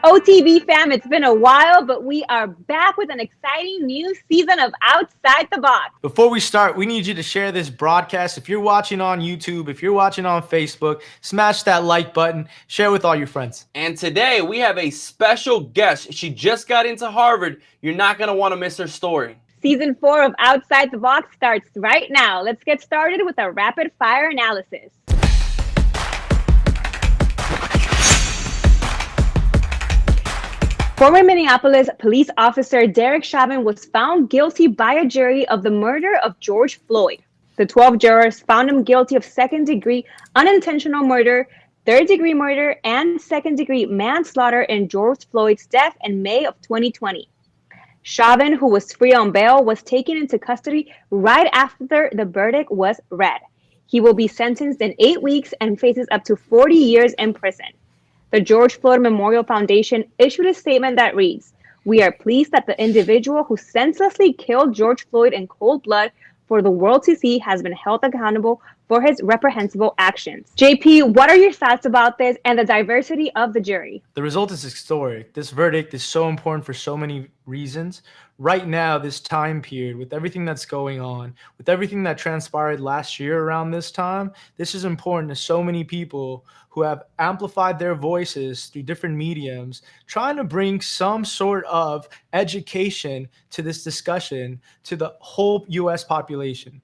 OTV fam, it's been a while, but we are back with an exciting new season of Outside the Box. Before we start, we need you to share this broadcast. If you're watching on YouTube, if you're watching on Facebook, smash that like button, share with all your friends. And today we have a special guest. She just got into Harvard. You're not going to want to miss her story. Season 4 of Outside the Box starts right now. Let's get started with a rapid fire analysis. Former Minneapolis police officer Derek Chauvin was found guilty by a jury of the murder of George Floyd. The 12 jurors found him guilty of second-degree unintentional murder, third-degree murder, and second-degree manslaughter in George Floyd's death in May of 2020. Chauvin, who was free on bail, was taken into custody right after the verdict was read. He will be sentenced in 8 weeks and faces up to 40 years in prison. The George Floyd Memorial Foundation issued a statement that reads, "We are pleased that the individual who senselessly killed George Floyd in cold blood for the world to see has been held accountable for his reprehensible actions." JP, what are your thoughts about this and the diversity of the jury? The result is historic. This verdict is so important for so many reasons. Right now, this time period, with everything that's going on, with everything that transpired last year around this time, this is important to so many people who have amplified their voices through different mediums, trying to bring some sort of education to this discussion to the whole U.S. population.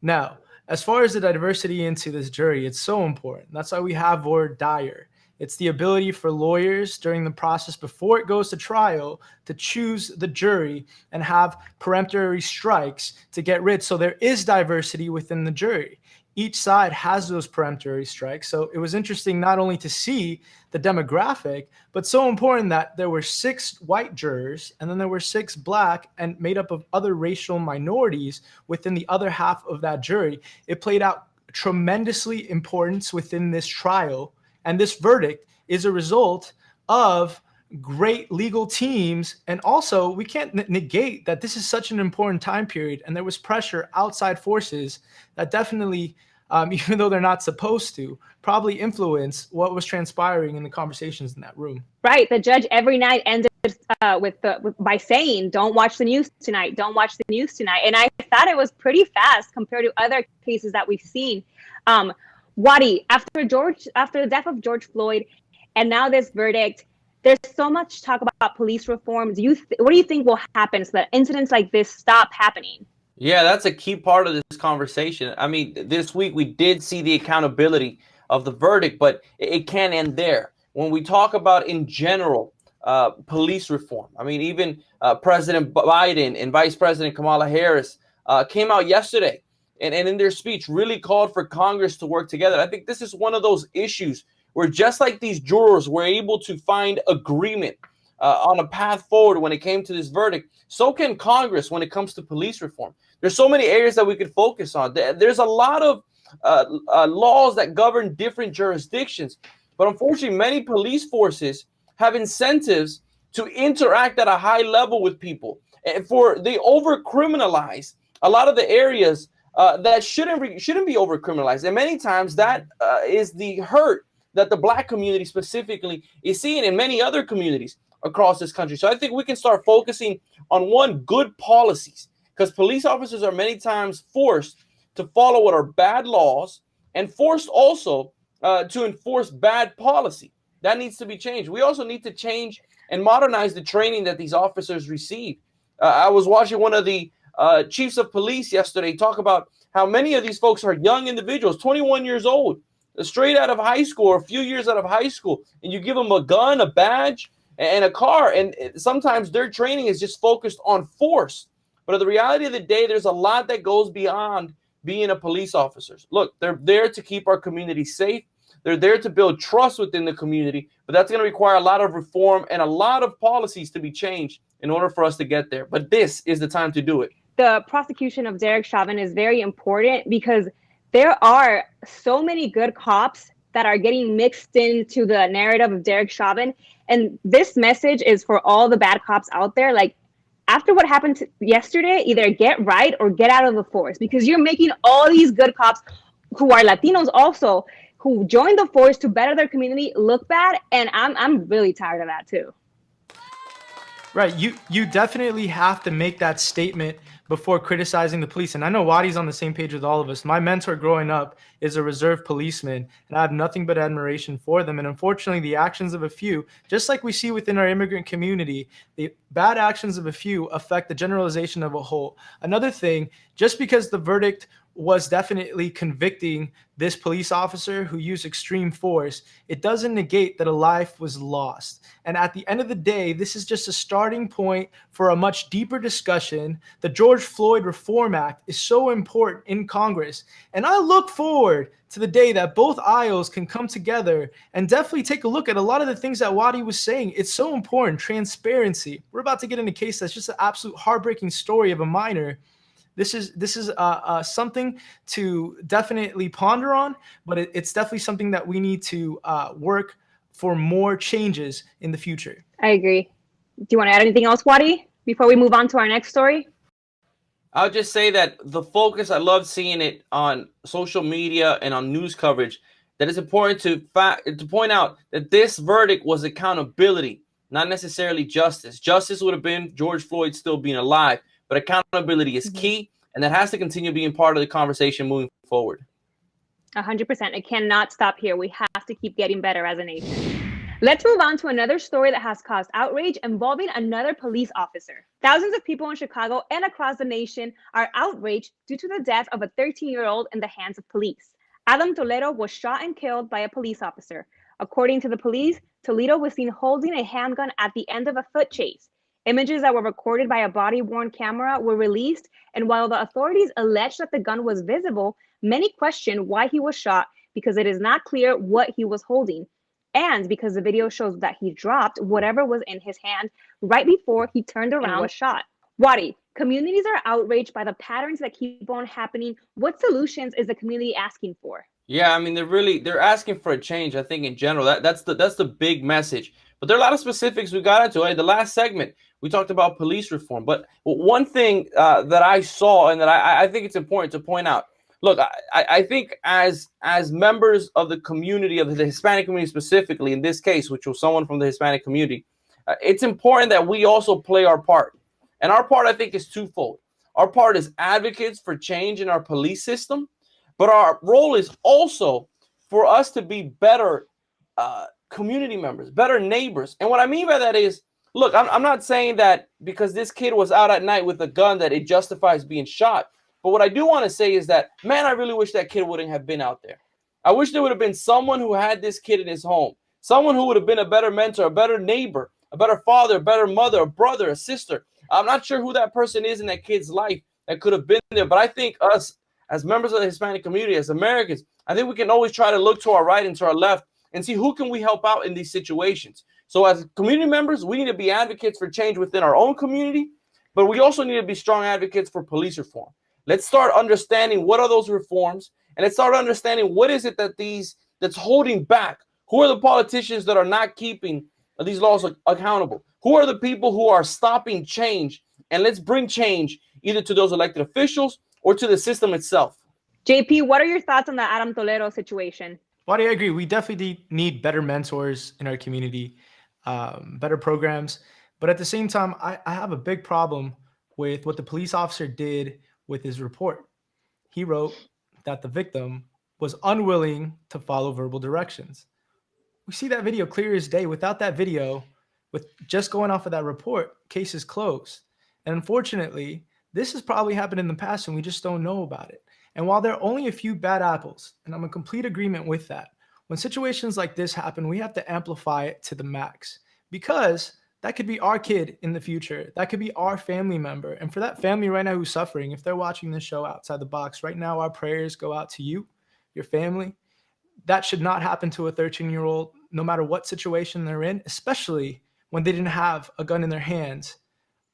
Now, as far as the diversity into this jury, it's so important. That's why we have voir dire. It's the ability for lawyers during the process before it goes to trial to choose the jury and have peremptory strikes to get rid. So there is diversity within the jury. Each side has those peremptory strikes. So it was interesting not only to see the demographic, but so important that there were 6 white jurors and then there were 6 black and made up of other racial minorities within the other half of that jury. It played out tremendously importance within this trial. And this verdict is a result of great legal teams. And also, we can't negate that this is such an important time period. And there was pressure, outside forces that definitely, even though they're not supposed to, probably influence what was transpiring in the conversations in that room. Right. The judge every night ended by saying, "Don't watch the news tonight. Don't watch the news tonight." And I thought it was pretty fast compared to other cases that we've seen. Wadi, after the death of George Floyd, and now this verdict, there's so much talk about police reform. What do you think will happen so that incidents like this stop happening? Yeah, that's a key part of this conversation. I mean, this week we did see the accountability of the verdict, but it can't end there. When we talk about, in general, police reform, I mean, even President Biden and Vice President Kamala Harris came out yesterday and in their speech really called for Congress to work together. I think this is one of those issues where, just like these jurors were able to find agreement on a path forward when it came to this verdict, so can Congress when it comes to police reform. There's so many areas that we could focus on. There's a lot of laws that govern different jurisdictions, but unfortunately, many police forces have incentives to interact at a high level with people. And they over-criminalize a lot of the areas that shouldn't be over-criminalized. And many times that is the hurt that the Black community specifically is seeing in many other communities across this country. So I think we can start focusing on good policies, because police officers are many times forced to follow what are bad laws and forced also to enforce bad policy. That needs to be changed. We also need to change and modernize the training that these officers receive. I was watching one of the chiefs of police yesterday talk about how many of these folks are young individuals, 21 years old, straight out of high school or a few years out of high school, and you give them a gun, a badge, and a car, and sometimes their training is just focused on force. But the reality of the day, there's a lot that goes beyond being a police officer. Look, they're there to keep our community safe. They're there to build trust within the community, but that's going to require a lot of reform and a lot of policies to be changed in order for us to get there. But this is the time to do it. The prosecution of Derek Chauvin is very important because there are so many good cops that are getting mixed into the narrative of Derek Chauvin. And this message is for all the bad cops out there. Like, after what happened yesterday, either get right or get out of the force, because you're making all these good cops who are Latinos also, who joined the force to better their community, look bad. And I'm really tired of that too. Right. You definitely have to make that statement before criticizing the police. And I know Wadi's on the same page with all of us. My mentor growing up is a reserve policeman, and I have nothing but admiration for them. And unfortunately, the actions of a few, just like we see within our immigrant community, the bad actions of a few affect the generalization of a whole. Another thing, just because the verdict was definitely convicting this police officer who used extreme force, it doesn't negate that a life was lost. And at the end of the day, this is just a starting point for a much deeper discussion. The George Floyd Reform Act is so important in Congress. And I look forward to the day that both aisles can come together and definitely take a look at a lot of the things that Wadi was saying. It's so important. Transparency. We're about to get in a case that's just an absolute heartbreaking story of a minor. This is something to definitely ponder on, but it's definitely something that we need to work for more changes in the future. I agree. Do you want to add anything else, Wadi, before we move on to our next story? I'll just say that the focus, I love seeing it on social media and on news coverage, that it's important to point out that this verdict was accountability, not necessarily justice. Justice would have been George Floyd still being alive, but accountability is key, and that has to continue being part of the conversation moving forward. 100%. It cannot stop here. We have to keep getting better as a nation. Let's move on to another story that has caused outrage involving another police officer. Thousands of people in Chicago and across the nation are outraged due to the death of a 13-year-old in the hands of police. Adam Toledo was shot and killed by a police officer. According to the police, Toledo was seen holding a handgun at the end of a foot chase. Images that were recorded by a body-worn camera were released, and while the authorities alleged that the gun was visible, many questioned why he was shot because it is not clear what he was holding, and because the video shows that he dropped whatever was in his hand right before he turned around and was shot. Wadi, communities are outraged by the patterns that keep on happening. What solutions is the community asking for? Yeah, I mean, they're asking for a change. I think in general, that's the big message. But there are a lot of specifics we got into. The last segment, we talked about police reform. But one thing that I saw and that I think it's important to point out. Look, I think as members of the community, of the Hispanic community specifically, in this case, which was someone from the Hispanic community, it's important that we also play our part. And our part, I think, is twofold. Our part is advocates for change in our police system. But our role is also for us to be better community members, better neighbors. And what I mean by that is, look, I'm not saying that because this kid was out at night with a gun that it justifies being shot. But what I do want to say is that, man, I really wish that kid wouldn't have been out there. I wish there would have been someone who had this kid in his home, someone who would have been a better mentor, a better neighbor, a better father, a better mother, a brother, a sister. I'm not sure who that person is in that kid's life that could have been there. But I think us, as members of the Hispanic community, as Americans, I think we can always try to look to our right and to our left and see who can we help out in these situations. So as community members, we need to be advocates for change within our own community, but we also need to be strong advocates for police reform. Let's start understanding what are those reforms, and let's start understanding what is it that's holding back. Who are the politicians that are not keeping these laws accountable? Who are the people who are stopping change? And let's bring change either to those elected officials or to the system itself. JP, what are your thoughts on the Adam Toledo situation? Wadi, I agree. We definitely need better mentors in our community, better programs. But at the same time, I have a big problem with what the police officer did with his report. He wrote that the victim was unwilling to follow verbal directions. We see that video clear as day. Without that video, with just going off of that report, case is closed. And unfortunately, this has probably happened in the past and we just don't know about it. And while there are only a few bad apples, and I'm in complete agreement with that, when situations like this happen, we have to amplify it to the max, because that could be our kid in the future. That could be our family member. And for that family right now who's suffering, if they're watching this show Outside the Box, right now our prayers go out to you, your family. That should not happen to a 13-year-old, no matter what situation they're in, especially when they didn't have a gun in their hands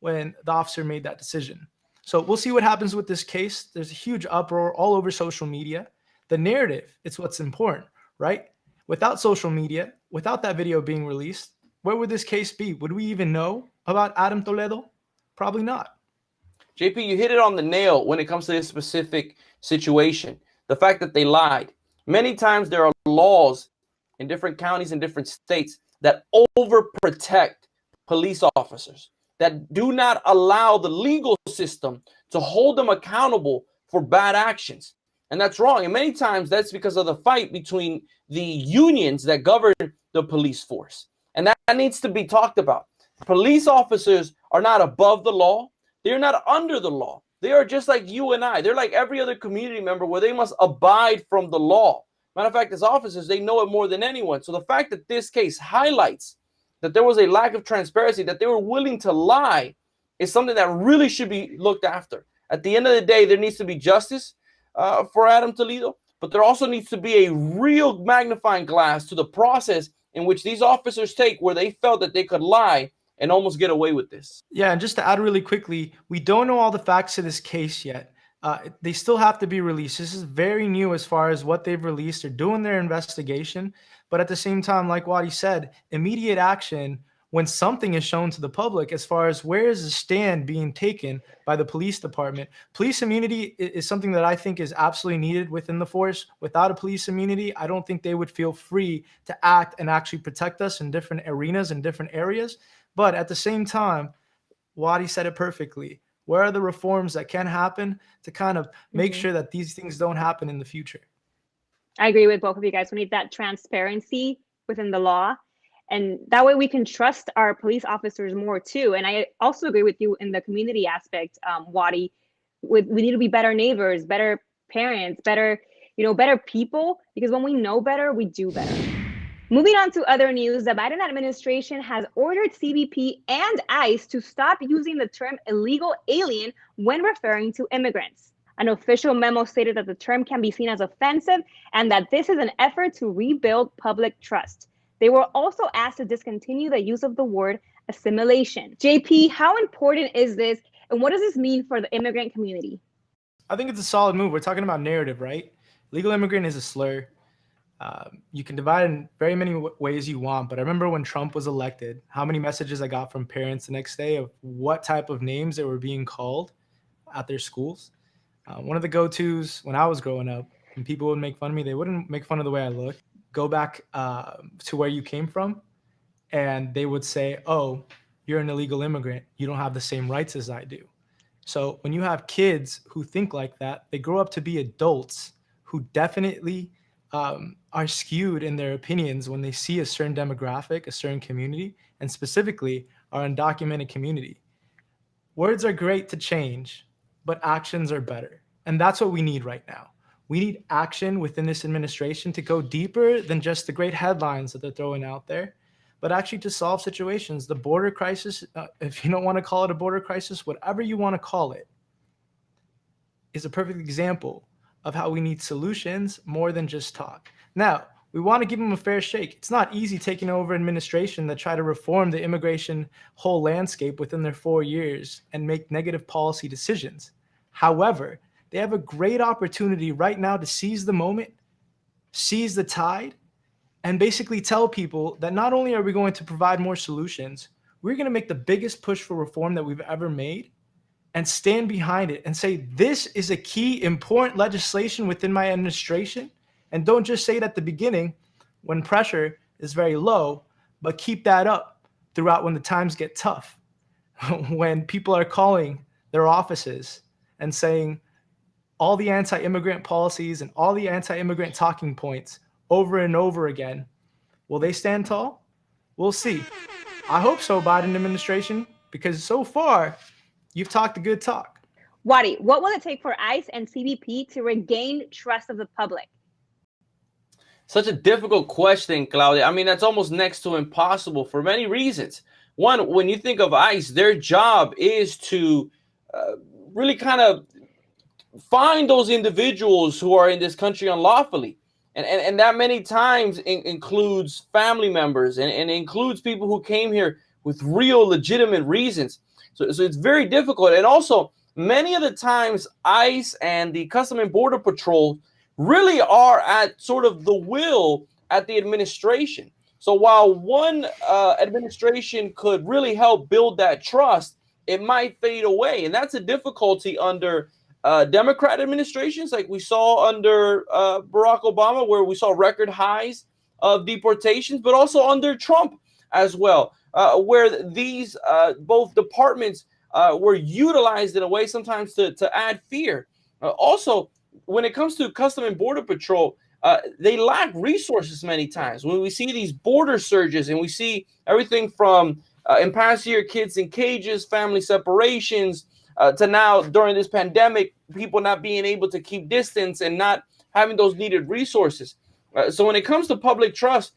when the officer made that decision. So we'll see what happens with this case. There's a huge uproar all over social media. The narrative, it's what's important, right? Without social media, without that video being released, where would this case be? Would we even know about Adam Toledo? Probably not. JP, you hit it on the nail when it comes to this specific situation. The fact that they lied. Many times there are laws in different counties and different states that overprotect police officers. that do not allow the legal system to hold them accountable for bad actions. And that's wrong. And many times that's because of the fight between the unions that govern the police force. And that needs to be talked about. Police officers are not above the law. They're not under the law. They are just like you and I. They're like every other community member where they must abide from the law. Matter of fact, as officers, they know it more than anyone. So the fact that this case highlights that there was a lack of transparency, that they were willing to lie, is something that really should be looked after. At the end of the day, there needs to be justice for Adam Toledo, but there also needs to be a real magnifying glass to the process in which these officers take where they felt that they could lie and almost get away with this. Yeah, and just to add really quickly, we don't know all the facts of this case yet. They still have to be released. This is very new as far as what they've released. They're doing their investigation. But at the same time, like Wadi said, immediate action when something is shown to the public as far as where is the stand being taken by the police department. Police immunity is something that I think is absolutely needed within the force. Without a police immunity, I don't think they would feel free to act and actually protect us in different arenas and different areas. But at the same time, Wadi said it perfectly. Where are the reforms that can happen to kind of make sure that these things don't happen in the future? I agree with both of you guys. We need that transparency within the law. And that way we can trust our police officers more too. And I also agree with you in the community aspect, Wadi. We need to be better neighbors, better parents, better people, because when we know better, we do better. Moving on to other news, the Biden administration has ordered CBP and ICE to stop using the term illegal alien when referring to immigrants. An official memo stated that the term can be seen as offensive and that this is an effort to rebuild public trust. They were also asked to discontinue the use of the word assimilation. JP, how important is this, and what does this mean for the immigrant community? I think it's a solid move. We're talking about narrative, right? Legal immigrant is a slur. You can divide it in very many ways you want, but I remember when Trump was elected, how many messages I got from parents the next day of what type of names they were being called at their schools. One of the go-tos when I was growing up, when people would make fun of me, they wouldn't make fun of the way I looked. Go back to where you came from, and they would say, oh, you're an illegal immigrant. You don't have the same rights as I do. So when you have kids who think like that, they grow up to be adults who definitely are skewed in their opinions when they see a certain demographic, a certain community, and specifically our undocumented community. Words are great to change, but actions are better. And that's what we need right now. We need action within this administration to go deeper than just the great headlines that they're throwing out there, but actually to solve situations. The border crisis, if you don't want to call it a border crisis, whatever you want to call it, is a perfect example of how we need solutions more than just talk. Now, we want to give them a fair shake. It's not easy taking over administration that try to reform the immigration whole landscape within their 4 years and make negative policy decisions. However, they have a great opportunity right now to seize the moment, seize the tide, and basically tell people that not only are we going to provide more solutions, we're going to make the biggest push for reform that we've ever made and stand behind it and say, this is a key, important legislation within my administration. And don't just say it at the beginning when pressure is very low, but keep that up throughout when the times get tough, when people are calling their offices and saying all the anti-immigrant policies and all the anti-immigrant talking points over and over again. Will they stand tall? We'll see. I hope so, Biden administration, because so far you've talked a good talk. Wadi, what will it take for ICE and CBP to regain trust of the public? Such a difficult question, Claudia. I mean, that's almost next to impossible for many reasons. One, when you think of ICE, their job is to really kind of find those individuals who are in this country unlawfully. And that many times includes family members and includes people who came here with real legitimate reasons. So it's very difficult. And also, many of the times, ICE and the Custom and Border Patrol really are at sort of the will at the administration. So while one administration could really help build that trust, it might fade away. And that's a difficulty under Democrat administrations, like we saw under Barack Obama, where we saw record highs of deportations, but also under Trump as well. where these both departments were utilized in a way sometimes to add fear. Also, when it comes to Custom and Border Patrol, they lack resources many times. When we see these border surges and we see everything from in past year, kids in cages, family separations, to now during this pandemic, people not being able to keep distance and not having those needed resources. So when it comes to public trust,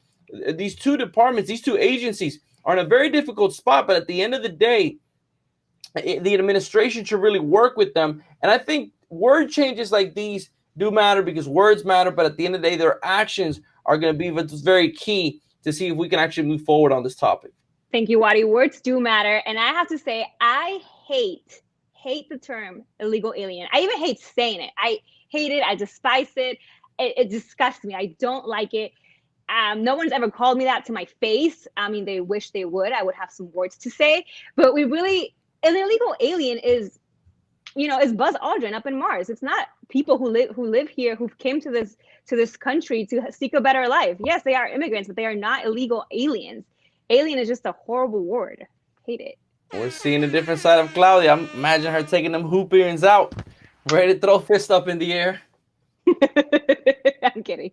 these two departments, these two agencies are in a very difficult spot. But at the end of the day, the administration should really work with them. And I think word changes like these do matter because words matter. But at the end of the day, their actions are going to be very key to see if we can actually move forward on this topic. Thank you, Wadi. Words do matter. And I have to say, I hate the term illegal alien. I even hate saying it. I hate it. I despise it. It disgusts me. I don't like it. No one's ever called me that to my face. I mean, they wish they would. I would have some words to say. But an illegal alien is Buzz Aldrin up in Mars. It's not people who live here, who came to this country to seek a better life. Yes, they are immigrants, but they are not illegal aliens. Alien is just a horrible word. Hate it. We're seeing a different side of Claudia. Imagine her taking them hoop earrings out, ready to throw fist up in the air. I'm kidding.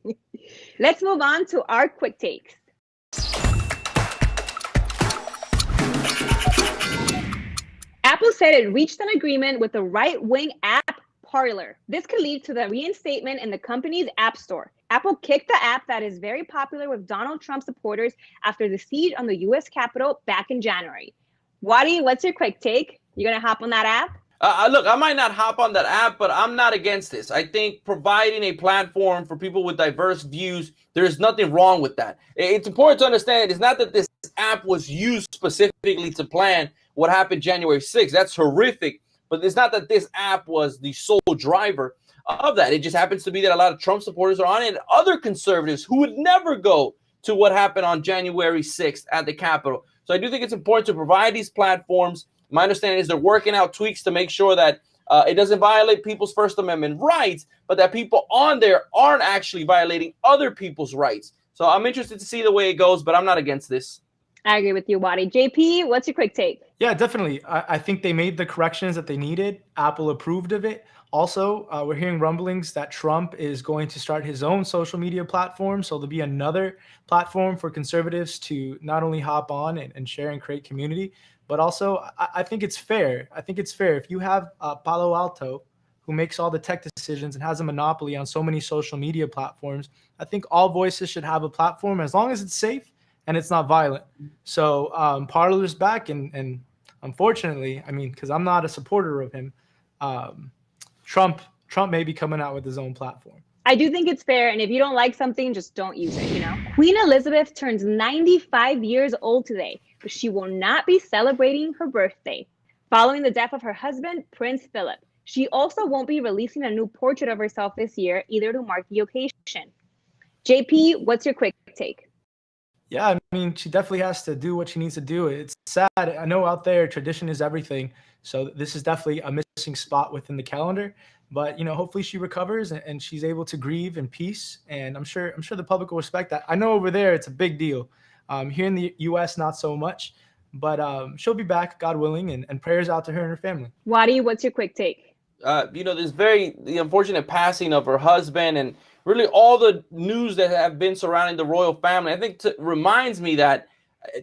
Let's move on to our quick takes. Apple said it reached an agreement with the right-wing app Parler. This could lead to the reinstatement in the company's app store. Apple kicked the app that is very popular with Donald Trump supporters after the siege on the U.S. Capitol back in January. Wadi, what's your quick take? You gonna hop on that app? Look, I might not hop on that app, but I'm not against this. I think providing a platform for people with diverse views, there's nothing wrong with that. It's important to understand it's not that this app was used specifically to plan what happened January 6th. That's horrific. But it's not that this app was the sole driver of that. It just happens to be that a lot of Trump supporters are on it and other conservatives who would never go to what happened on January 6th at the Capitol. So I do think it's important to provide these platforms. My understanding is they're working out tweaks to make sure that it doesn't violate people's First Amendment rights, but that people on there aren't actually violating other people's rights. So I'm interested to see the way it goes, but I'm not against this. I agree with you, Wadi. JP, what's your quick take? Yeah, definitely. I think they made the corrections that they needed. Apple approved of it. Also, we're hearing rumblings that Trump is going to start his own social media platform. So there'll be another platform for conservatives to not only hop on and share and create community, but also I think it's fair. I think it's fair. If you have Palo Alto, who makes all the tech decisions and has a monopoly on so many social media platforms, I think all voices should have a platform as long as it's safe and it's not violent. So Parler's back, and unfortunately, I mean, because I'm not a supporter of him, Trump may be coming out with his own platform. I do think it's fair, and if you don't like something, just don't use it, Queen Elizabeth turns 95 years old today, but she will not be celebrating her birthday. Following the death of her husband, Prince Philip, she also won't be releasing a new portrait of herself this year, either to mark the occasion. JP, what's your quick take? Yeah, I mean, she definitely has to do what she needs to do. It's sad. I know out there, tradition is everything. So this is definitely a missing spot within the calendar. But, hopefully she recovers and she's able to grieve in peace. And I'm sure the public will respect that. I know over there, it's a big deal. Here in the U.S., not so much. But she'll be back, God willing, and prayers out to her and her family. Wadi, what's your quick take? There's the unfortunate passing of her husband and really all the news that have been surrounding the royal family. I think reminds me that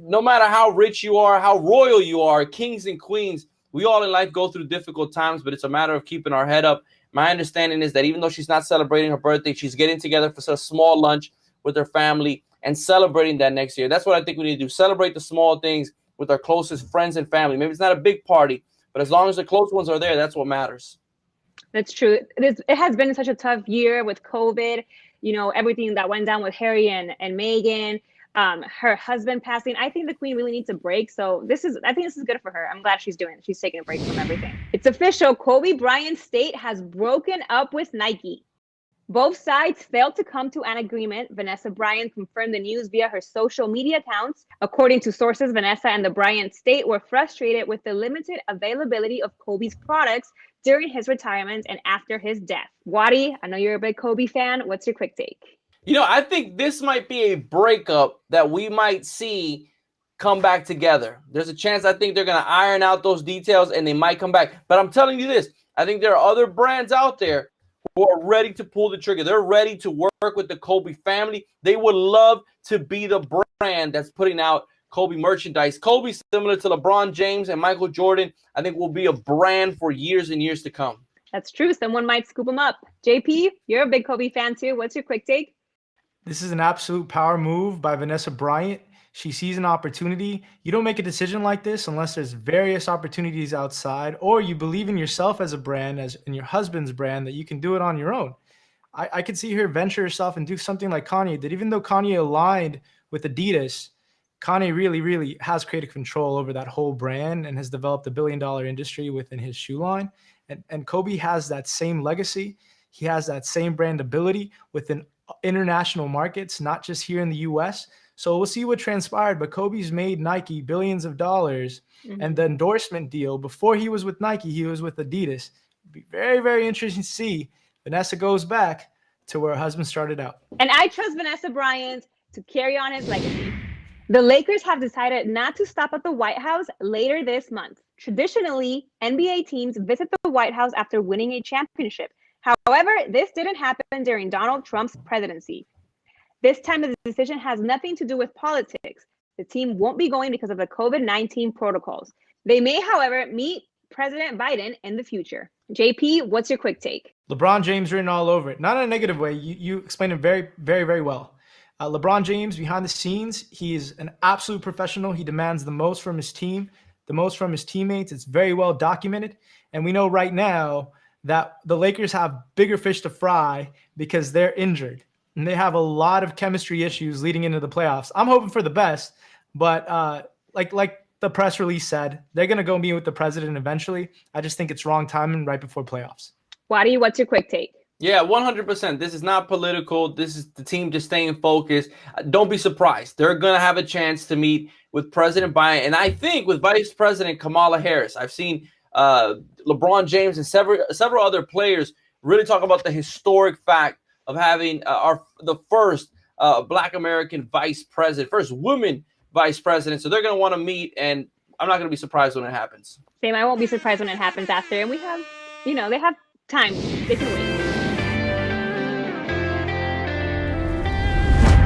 no matter how rich you are, how royal you are, kings and queens, we all in life go through difficult times, but it's a matter of keeping our head up. My understanding is that even though she's not celebrating her birthday, she's getting together for a small lunch with her family and celebrating that next year. That's what I think we need to do. Celebrate the small things with our closest friends and family. Maybe it's not a big party, but as long as the close ones are there, that's what matters. That's true. It has been such a tough year with COVID, everything that went down with Harry and Meghan, her husband passing. I think the Queen really needs a break. So I think this is good for her. I'm glad she's doing it. She's taking a break from everything. It's official. Kobe Bryant's state has broken up with Nike. Both sides failed to come to an agreement. Vanessa Bryant confirmed the news via her social media accounts. According to sources, Vanessa and the Bryant state were frustrated with the limited availability of Kobe's products during his retirement and after his death. Wadi, I know you're a big Kobe fan. What's your quick take? I think this might be a breakup that we might see come back together. There's a chance I think they're going to iron out those details and they might come back. But I'm telling you this, I think there are other brands out there who are ready to pull the trigger. They're ready to work with the Kobe family. They would love to be the brand that's putting out Kobe merchandise. Kobe, similar to LeBron James and Michael Jordan, I think will be a brand for years and years to come. That's true. Someone might scoop him up. JP, you're a big Kobe fan too. What's your quick take? This is an absolute power move by Vanessa Bryant. She sees an opportunity. You don't make a decision like this unless there's various opportunities outside, or you believe in yourself as a brand, as in your husband's brand, that you can do it on your own. I could see her venture herself and do something like Kanye did. Even though Kanye aligned with Adidas, Kanye really, really has creative control over that whole brand and has developed a billion-dollar industry within his shoe line. And Kobe has that same legacy. He has that same brand ability within international markets, not just here in the US. So we'll see what transpired, but Kobe's made Nike billions of dollars. And the endorsement deal, before he was with Nike, he was with Adidas. It'd be very, very interesting to see. Vanessa goes back to where her husband started out. And I trust Vanessa Bryant to carry on his legacy. The Lakers have decided not to stop at the White House later this month. Traditionally, NBA teams visit the White House after winning a championship. However, this didn't happen during Donald Trump's presidency. This time, the decision has nothing to do with politics. The team won't be going because of the COVID-19 protocols. They may, however, meet President Biden in the future. JP, what's your quick take? LeBron James written all over it. Not in a negative way. You explained it very, very, very well. LeBron James, behind the scenes, he's an absolute professional. He demands the most from his team, the most from his teammates. It's very well documented. And we know right now that the Lakers have bigger fish to fry because they're injured. And they have a lot of chemistry issues leading into the playoffs. I'm hoping for the best, but like the press release said, they're going to go meet with the president eventually. I just think it's wrong timing right before playoffs. Waddy, what's your quick take? Yeah, 100%. This is not political. This is the team just staying focused. Don't be surprised. They're going to have a chance to meet with President Biden. And I think with Vice President Kamala Harris, I've seen LeBron James and several other players really talk about the historic fact of having the first Black American vice president, first woman vice president. So they're going to want to meet, and I'm not going to be surprised when it happens. Same, I won't be surprised when it happens after. And we have, they have time. They can wait.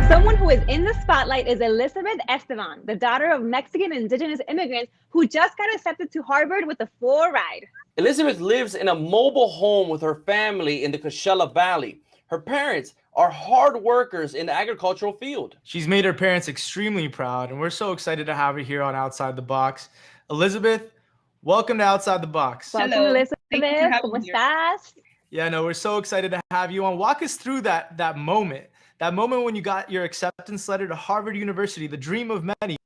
Someone who is in the spotlight is Elizabeth Estevan, the daughter of Mexican indigenous immigrants who just got accepted to Harvard with a full ride. Elizabeth lives in a mobile home with her family in the Coachella Valley. Her parents are hard workers in the agricultural field. She's made her parents extremely proud, and we're so excited to have her here on Outside the Box. Elizabeth, welcome to Outside the Box. Welcome, Hello. Elizabeth. ¿Cómo estás? Yeah, no, we're so excited to have you on. Walk us through that moment when you got your acceptance letter to Harvard University, the dream of many.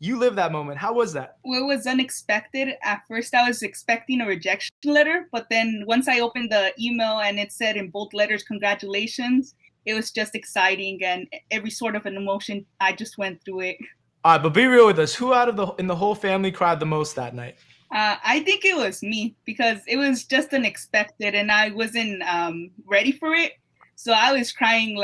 You lived that moment. How was that? Well, it was unexpected. At first, I was expecting a rejection letter, but then once I opened the email and it said in bold letters, congratulations, it was just exciting, and every sort of an emotion, I just went through it. All right, but be real with us. Who in the whole family cried the most that night? I think it was me, because it was just unexpected and I wasn't ready for it. So I was crying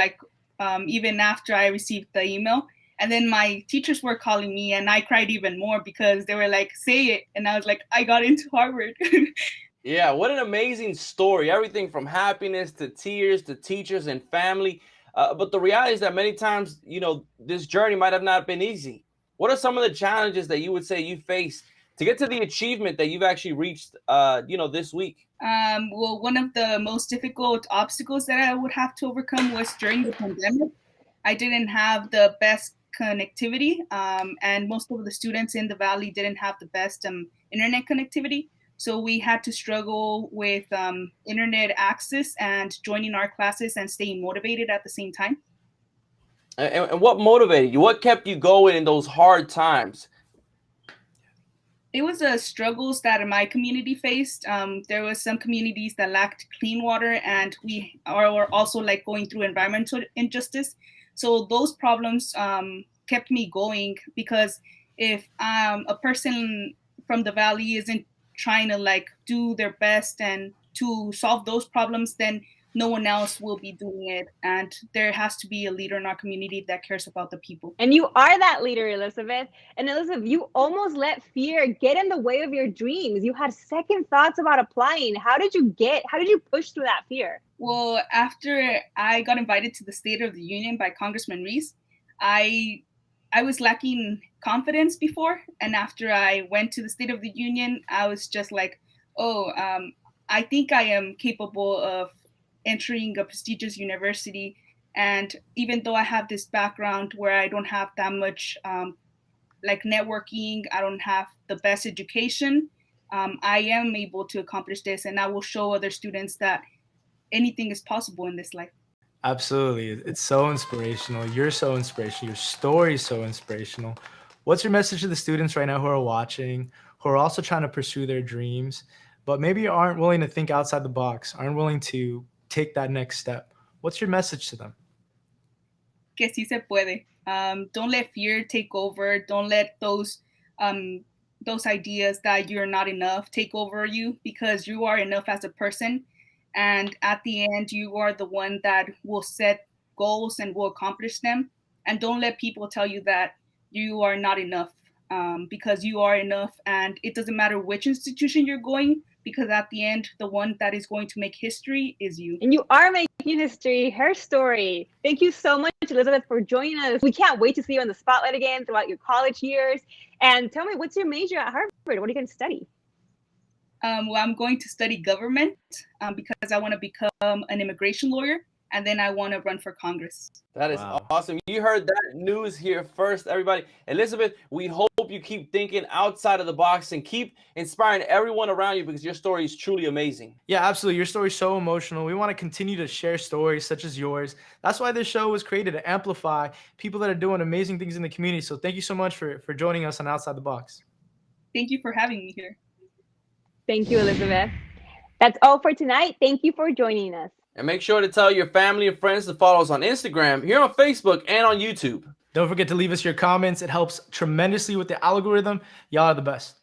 even after I received the email. And then my teachers were calling me and I cried even more because they were like, say it. And I was like, I got into Harvard. Yeah, what an amazing story. Everything from happiness to tears to teachers and family. But the reality is that many times, this journey might have not been easy. What are some of the challenges that you would say you faced to get to the achievement that you've actually reached, this week? Well, one of the most difficult obstacles that I would have to overcome was during the pandemic. I didn't have the best connectivity, and most of the students in the Valley didn't have the best internet connectivity. So we had to struggle with internet access and joining our classes and staying motivated at the same time. And what motivated you? What kept you going in those hard times? It was struggles that my community faced. There was some communities that lacked clean water, and we are also going through environmental injustice. So those problems kept me going, because if a person from the Valley isn't trying to do their best and to solve those problems, then no one else will be doing it. And there has to be a leader in our community that cares about the people. And you are that leader, Elizabeth. And Elizabeth, you almost let fear get in the way of your dreams. You had second thoughts about applying. How did you push through that fear? Well, after I got invited to the State of the Union by Congressman Reese, I was lacking confidence before. And after I went to the State of the Union, I was just like, I think I am capable of entering a prestigious university. And even though I have this background where I don't have that much like networking, I don't have the best education, I am able to accomplish this. And I will show other students that anything is possible in this life. Absolutely. It's so inspirational. You're so inspirational. Your story is so inspirational. What's your message to the students right now who are watching, who are also trying to pursue their dreams, but maybe aren't willing to think outside the box, aren't willing to take that next step? What's your message to them? Que sí se puede. Don't let fear take over. Don't let those ideas that you're not enough take over you, because you are enough as a person. And at the end, you are the one that will set goals and will accomplish them. And don't let people tell you that you are not enough, because you are enough. And it doesn't matter which institution you're going, because at the end, the one that is going to make history is you. And you are making history. Her story. Thank you so much, Elizabeth, for joining us. We can't wait to see you in the spotlight again throughout your college years. And tell me, what's your major at Harvard? What are you going to study? Well, I'm going to study government because I want to become an immigration lawyer, and then I want to run for Congress. That is awesome. You heard that news here first, everybody. Elizabeth, we hope you keep thinking outside of the box and keep inspiring everyone around you, because your story is truly amazing. Yeah, absolutely. Your story is so emotional. We want to continue to share stories such as yours. That's why this show was created, to amplify people that are doing amazing things in the community. So thank you so much for joining us on Outside the Box. Thank you for having me here. Thank you, Elizabeth. That's all for tonight. Thank you for joining us. And make sure to tell your family and friends to follow us on Instagram, here on Facebook, and on YouTube. Don't forget to leave us your comments. It helps tremendously with the algorithm. Y'all are the best.